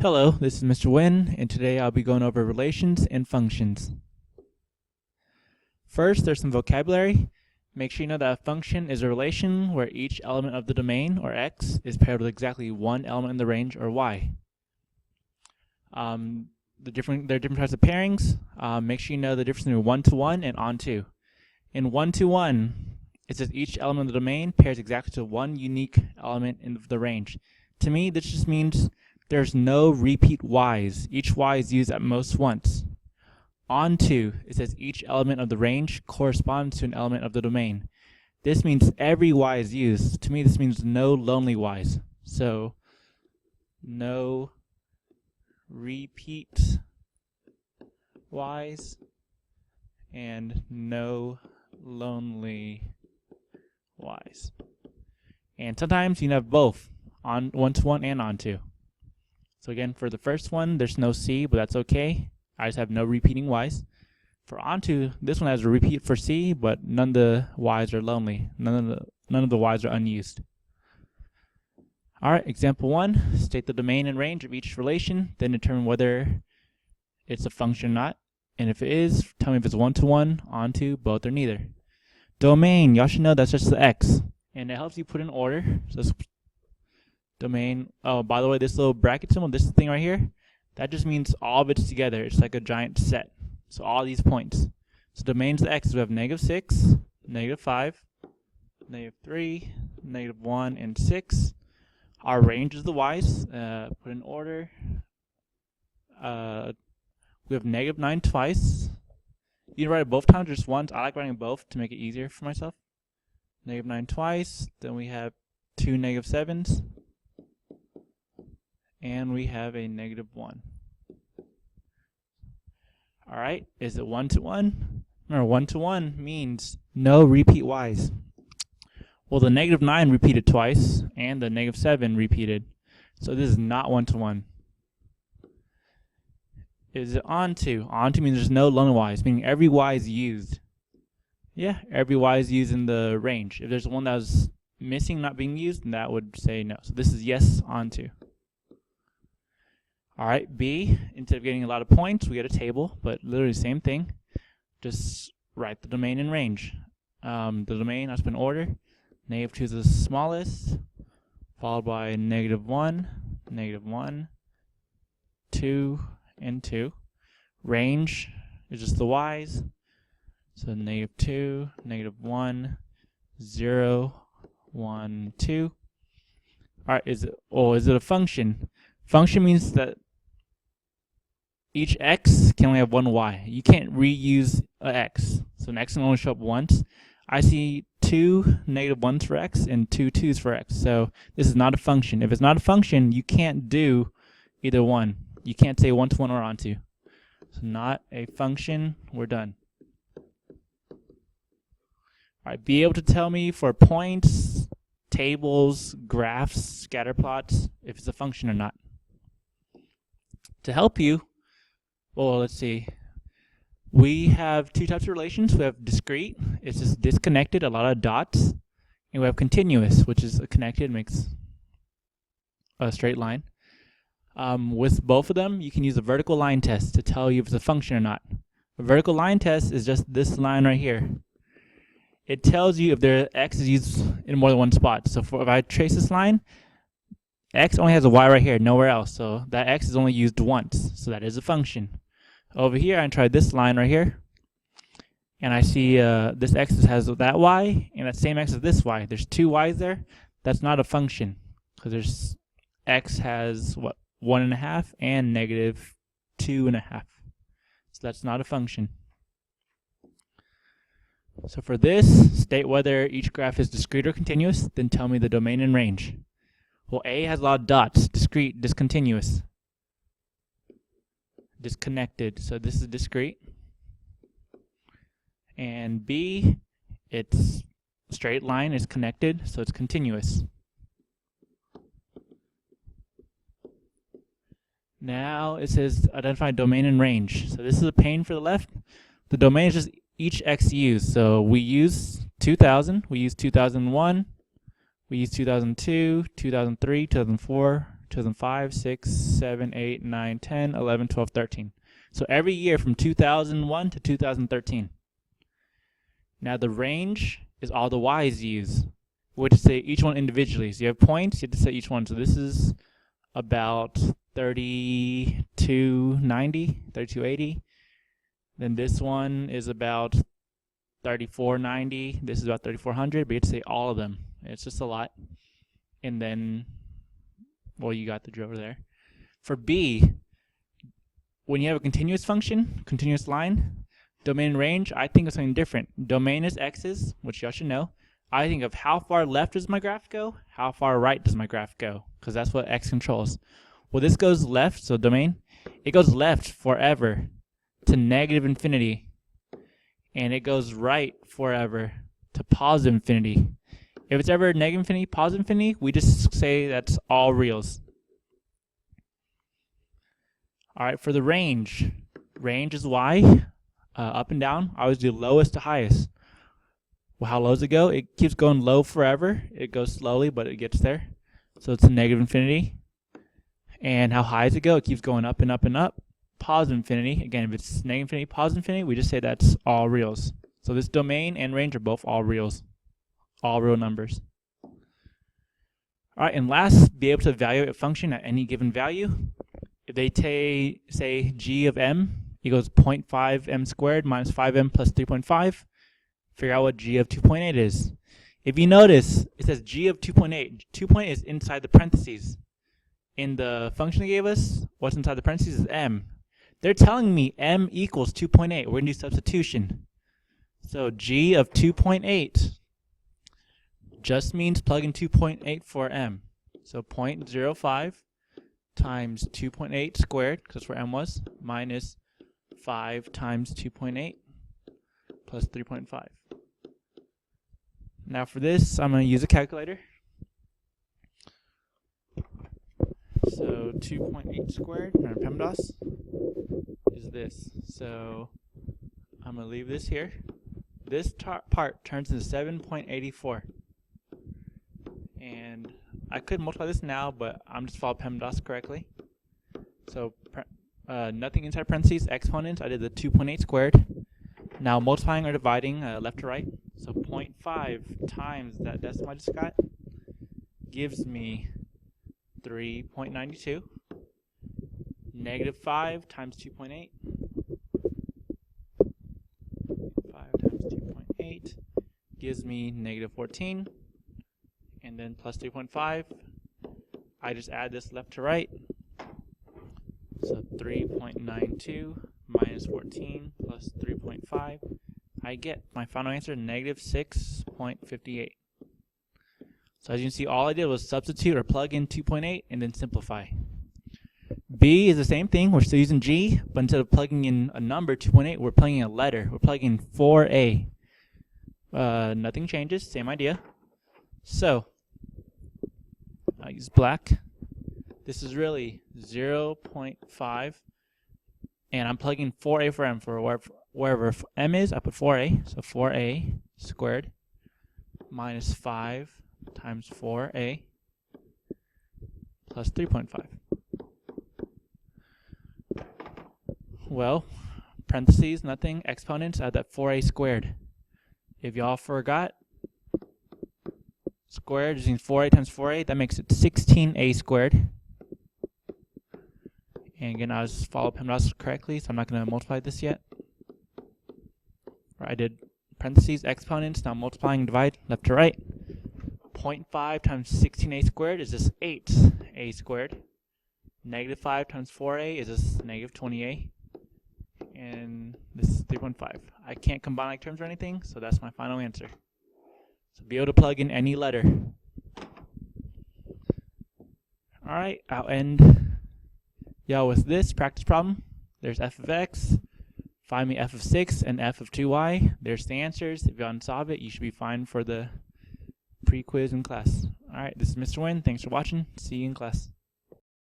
Hello, this is Mr. Wynn, and today I'll be going over relations and functions. First, there's some vocabulary. Make sure you know that a function is a relation where each element of the domain, or x, is paired with exactly one element in the range, or y. There are different types of pairings. Make sure you know the difference between one-to-one and onto. In one-to-one, it says each element of the domain pairs exactly to one unique element in the range. To me, this just means there's no repeat y's. Each y is used at most once. Onto, it says each element of the range corresponds to an element of the domain. This means every y is used. To me, this means no lonely y's. So, no repeat y's and no lonely y's. And sometimes you can have both, on one-to-one and onto. So again, for the first one, there's no C, but that's okay. I just have no repeating y's. For onto, this one has a repeat for C, but none of the y's are lonely. None of the y's are unused. All right, example 1, state the domain and range of each relation, then determine whether it's a function or not. And if it is, tell me if it's one-to-one, onto, both, or neither. Domain, y'all should know that's just the x. And it helps you put in order. So domain, oh, by the way, this little bracket symbol, this thing right here, that just means all of it's together. It's like a giant set. So all these points. So domains of x, we have -6, -5, -3, -1, and 6. Our range is the y's. Put in order. We have -9 twice. You can write it both times or just once. I like writing both to make it easier for myself. -9 twice. Then we have 2 -7s. And we have a -1. Alright, is it one-to-one? Remember, one-to-one means no repeat y's. Well, the -9 repeated twice, and the -7 repeated. So this is not one-to-one. Is it onto? Onto means there's no lone y's, meaning every y is used. Yeah, every y is used in the range. If there's one that was missing, not being used, then that would say no. So this is yes, onto. All right, B, instead of getting a lot of points, we get a table, but literally the same thing. Just write the domain and range. The domain, I put in order. -2 is the smallest, followed by -1, -1, 2, and 2. Range is just the y's. So -2, -1, 0, 1, 2. All right, is it a function? Function means that each x can only have one y. You can't reuse an x. So an x can only show up once. I see 2 -1s for x and 2 2's for x. So this is not a function. If it's not a function, you can't do either one. You can't say one-to-one or onto. So not a function. We're done. All right, be able to tell me for points, tables, graphs, scatter plots, if it's a function or not. To help you, well, let's see. We have two types of relations. We have discrete, it's just disconnected, a lot of dots. And we have continuous, which is connected, makes a straight line. With both of them, you can use a vertical line test to tell you if it's a function or not. A vertical line test is just this line right here. It tells you if their x is used in more than one spot. So if I trace this line, x only has a y right here, nowhere else. So that x is only used once. So that is a function. Over here, I try this line right here. And I see this x has that y, and that same x is this y. There's two y's there. That's not a function. Because there's x has, what, 1.5 and -2.5. So that's not a function. So for this, state whether each graph is discrete or continuous, then tell me the domain and range. Well, A has a lot of dots, discrete, discontinuous. Disconnected, so this is discrete. And B, it's straight line, is connected, so it's continuous. Now it says identify domain and range. So this is a pane for the left. The domain is just each x used. So we use 2000, we use 2001, we use 2002, 2003, 2004, 2005, 6, 7, 8, 9, 10, 11, 12, 13. So every year from 2001 to 2013. Now the range is all the y's you use. We'll just say each one individually. So you have points, you have to say each one. So this is about 3290, 3280. Then this one is about 3490. This is about 3400, but you have to say all of them. It's just a lot. And then, well, you got the drill there. For B, when you have a continuous function, continuous line, domain and range, I think of something different. Domain is x's, which y'all should know. I think of how far left does my graph go, how far right does my graph go, because that's what x controls. Well, this goes left, so domain, it goes left forever to negative infinity, and it goes right forever to positive infinity. If it's ever negative infinity, positive infinity, we just say that's all reals. All right, for the range, range is y, up and down. I always do lowest to highest. Well, how low does it go? It keeps going low forever. It goes slowly, but it gets there. So it's a negative infinity. And how high does it go? It keeps going up and up and up. Positive infinity. Again, if it's negative infinity, positive infinity, we just say that's all reals. So this domain and range are both all reals. All real numbers. All right, and last, be able to evaluate a function at any given value. If they say g of m equals 0.5 m squared minus 5m plus 3.5, figure out what g of 2.8 is. If you notice, it says g of 2.8. 2.8 is inside the parentheses. In the function they gave us, what's inside the parentheses is m. They're telling me m equals 2.8. We're going to do substitution. So g of 2.8 just means plug in 2.8 for m. So 0.05 times 2.8 squared, because that's where m was, minus 5 times 2.8 plus 3.5. Now for this, I'm going to use a calculator. So 2.8 squared, or PEMDAS, is this. So I'm going to leave this here. This part turns into 7.84. And I could multiply this now, but I'm just following PEMDAS correctly. So nothing inside parentheses, exponents, I did the 2.8 squared. Now multiplying or dividing left to right. So 0.5 times that decimal I just got gives me 3.92. Negative 5 times 2.8. 5 times 2.8 gives me negative 14. And then plus 3.5. I just add this left to right. So 3.92 minus 14 plus 3.5. I get my final answer, negative 6.58. So as you can see, all I did was substitute or plug in 2.8 and then simplify. B is the same thing. We're still using G, but instead of plugging in a number, 2.8, we're plugging in a letter. We're plugging in 4A. Nothing changes, same idea. So I use black. This is really 0.5, and I'm plugging 4a for m for wherever m is. I put 4a, so 4a squared minus 5 times 4a plus 3.5. Well, parentheses, nothing, exponents, add that 4a squared. If y'all forgot, squared using 4a times 4a, that makes it 16a squared. And again, I was following PEMDAS correctly, so I'm not going to multiply this yet. I did parentheses, exponents, now multiplying and divide left to right. 0.5 times 16a squared is just 8a squared. Negative 5 times 4a is just negative 20a. And this is 3.5. I can't combine like terms or anything, so that's my final answer. So be able to plug in any letter. Alright, I'll end y'all with this practice problem. There's f of x. Find me f of 6 and f of 2y. There's the answers. If y'all solve it, you should be fine for the pre-quiz in class. Alright, this is Mr. Wynn. Thanks for watching. See you in class.